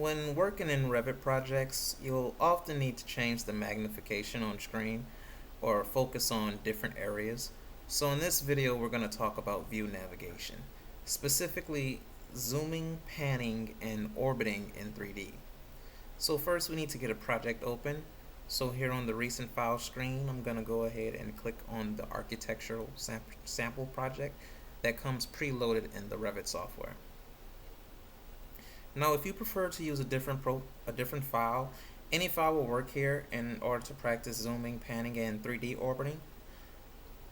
When working in Revit projects, you'll often need to change the magnification on screen or focus on different areas. So in this video, we're going to talk about view navigation, specifically zooming, panning, and orbiting in 3D. So first we need to get a project open. So here on the recent file screen, I'm going to go ahead and click on the architectural sample project that comes preloaded in the Revit software. Now, if you prefer to use a different file, any file will work here in order to practice zooming, panning, and 3D orbiting.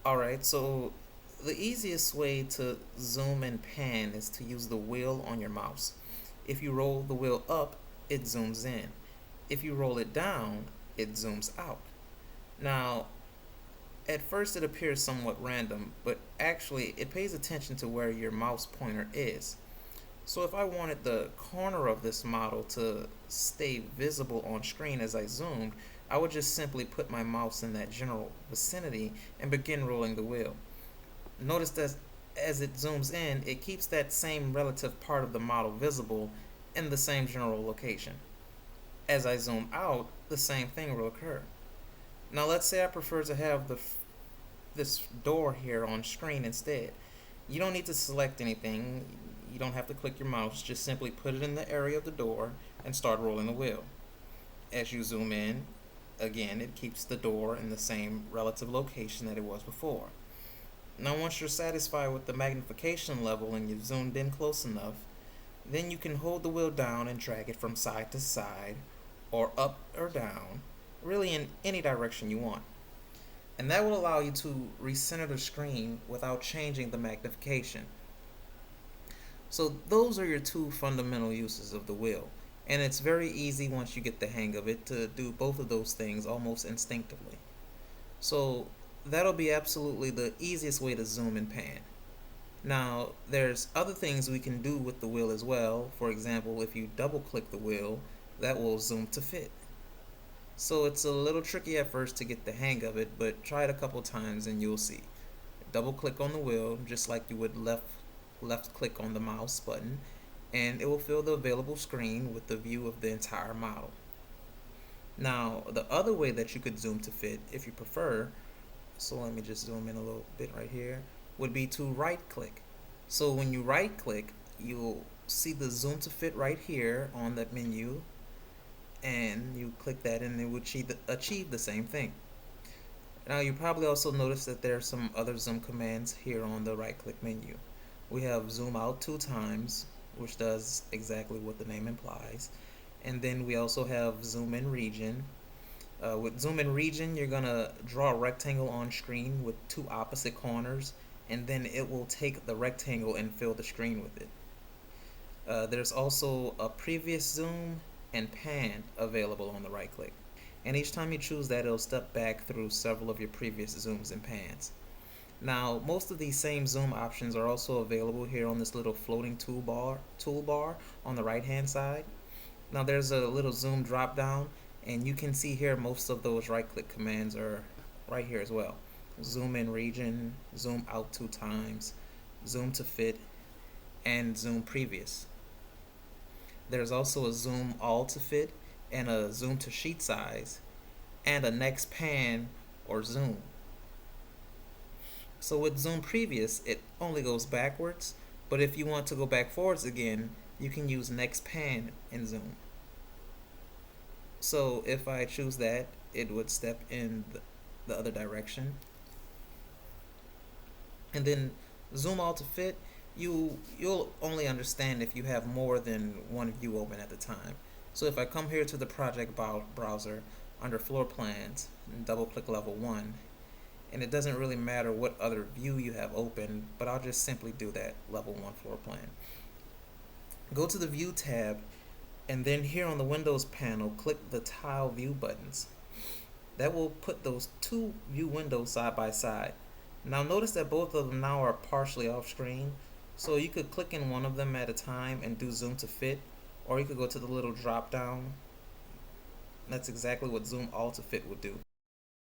Alright, so the easiest way to zoom and pan is to use the wheel on your mouse. If you roll the wheel up, it zooms in. If you roll it down, it zooms out. Now, at first it appears somewhat random, but actually it pays attention to where your mouse pointer is. So if I wanted the corner of this model to stay visible on screen as I zoomed, I would just simply put my mouse in that general vicinity and begin rolling the wheel. Notice that as it zooms in, it keeps that same relative part of the model visible in the same general location. As I zoom out, the same thing will occur. Now let's say I prefer to have this door here on screen instead. You don't need to select anything. You don't have to click your mouse, just simply put it in the area of the door and start rolling the wheel. As you zoom in, again, it keeps the door in the same relative location that it was before. Now once you're satisfied with the magnification level and you've zoomed in close enough, then you can hold the wheel down and drag it from side to side or up or down, really in any direction you want. And that will allow you to recenter the screen without changing the magnification. So those are your two fundamental uses of the wheel, and it's very easy once you get the hang of it to do both of those things almost instinctively. So that'll be absolutely the easiest way to zoom and pan. Now there's other things we can do with the wheel as well. For example, if you double click the wheel, that will zoom to fit. So it's a little tricky at first to get the hang of it, but try it a couple times and you'll see. Double click on the wheel just like you would left click on the mouse button, and it will fill the available screen with the view of the entire model. Now the other way that you could zoom to fit, if you prefer, so let me just zoom in a little bit right here, would be to right click. So when you right click, you'll see the zoom to fit right here on that menu, and you click that and it will achieve the same thing. Now you probably also notice that there are some other zoom commands here on the right click menu. We have zoom out 2 times, which does exactly what the name implies. And then we also have zoom in region. With zoom in region, you're going to draw a rectangle on screen with 2 opposite corners, and then it will take the rectangle and fill the screen with it. There's also a previous zoom and pan available on the right click. And each time you choose that, it'll step back through several of your previous zooms and pans. Now, most of these same zoom options are also available here on this little floating toolbar on the right hand side. Now there's a little zoom drop down, and you can see here most of those right click commands are right here as well. Zoom in region, zoom out 2 times, zoom to fit, and zoom previous. There's also a zoom all to fit and a zoom to sheet size and a next pan or zoom. So with zoom previous, it only goes backwards, but if you want to go back forwards again, you can use next pan and zoom. So if I choose that, it would step in the other direction. And then zoom all to fit, you'll only understand if you have more than one view open at the time. So if I come here to the project browser under floor plans and double click level 1, and it doesn't really matter what other view you have open, but I'll just simply do that level 1 floor plan. Go to the view tab, and then here on the Windows panel, click the tile view buttons. That will put those 2 view windows side by side. Now notice that both of them now are partially off screen, so you could click in one of them at a time and do zoom to fit, or you could go to the little drop down. That's exactly what zoom all to fit would do.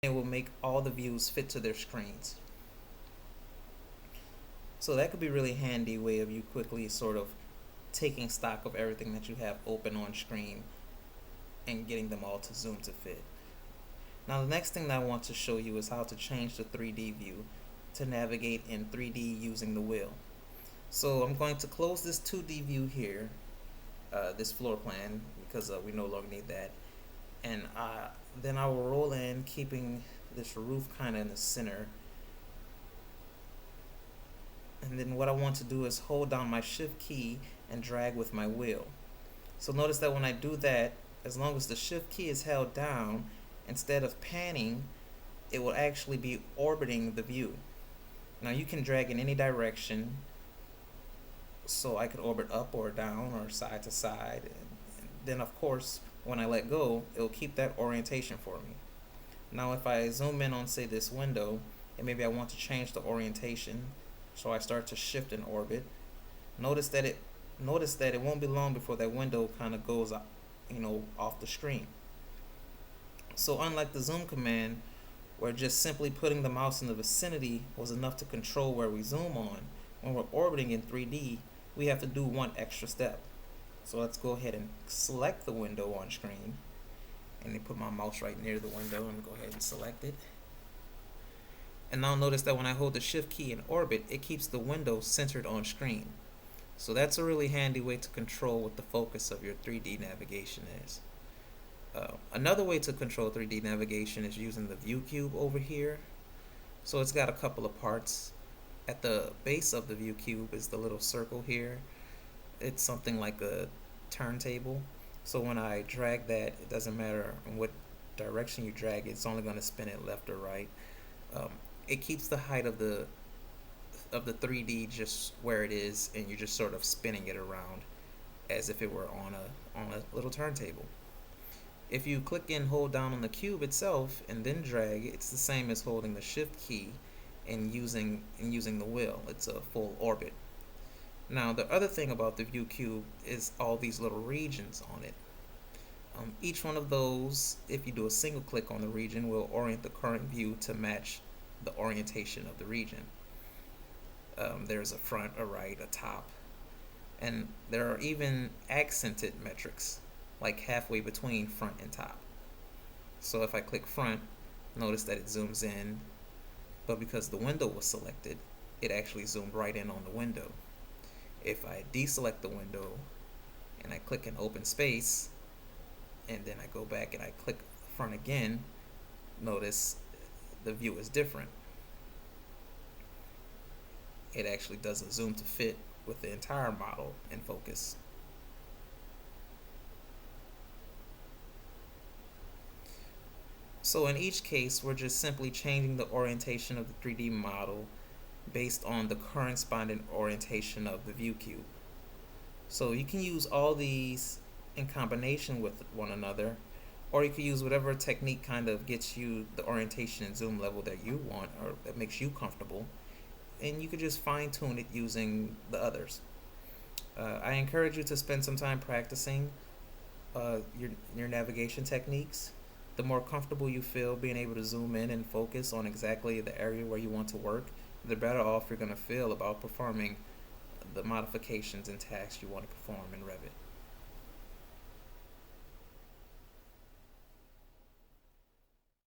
It will make all the views fit to their screens. So that could be a really handy way of you quickly sort of taking stock of everything that you have open on screen and getting them all to zoom to fit. Now the next thing that I want to show you is how to change the 3D view to navigate in 3D using the wheel. So I'm going to close this 2D view here, this floor plan, because we no longer need that. And then I will roll in, keeping this roof kind of in the center. And then what I want to do is hold down my shift key and drag with my wheel. So notice that when I do that, as long as the shift key is held down, instead of panning, it will actually be orbiting the view. Now you can drag in any direction, so I could orbit up or down or side to side. And then of course, when I let go, it'll keep that orientation for me. Now if I zoom in on, say, this window, and maybe I want to change the orientation, so I start to shift in orbit, notice that it won't be long before that window kind of goes up, off the screen. So unlike the zoom command, where just simply putting the mouse in the vicinity was enough to control where we zoom on, when we're orbiting in 3D, we have to do one extra step. So let's go ahead and select the window on screen, and then put my mouse right near the window and go ahead and select it. And now notice that when I hold the shift key in orbit, it keeps the window centered on screen. So that's a really handy way to control what the focus of your 3D navigation is. Another way to control 3D navigation is using the view cube over here. So it's got a couple of parts. At the base of the view cube is the little circle here. It's something like a turntable. So when I drag that, it doesn't matter in what direction you drag it, it's only going to spin it left or right. It keeps the height of the 3D just where it is, and you're just sort of spinning it around as if it were on a little turntable. If you click and hold down on the cube itself and then drag, it's the same as holding the shift key and using the wheel. It's a full orbit. Now the other thing about the view cube is all these little regions on it. Each one of those, if you do a single click on the region, will orient the current view to match the orientation of the region. There's a front, a right, a top, and there are even accented metrics, like halfway between front and top. So if I click front, notice that it zooms in, but because the window was selected, it actually zoomed right in on the window. If I deselect the window and I click an open space, and then I go back and I click front again, notice the view is different. It actually doesn't zoom to fit with the entire model in focus. So in each case, we're just simply changing the orientation of the 3D model based on the corresponding orientation of the view cube. So you can use all these in combination with one another, or you can use whatever technique kind of gets you the orientation and zoom level that you want, or that makes you comfortable, and you could just fine-tune it using the others. I encourage you to spend some time practicing your navigation techniques. The more comfortable you feel being able to zoom in and focus on exactly the area where you want to work, the better off you're going to feel about performing the modifications and tasks you want to perform in Revit.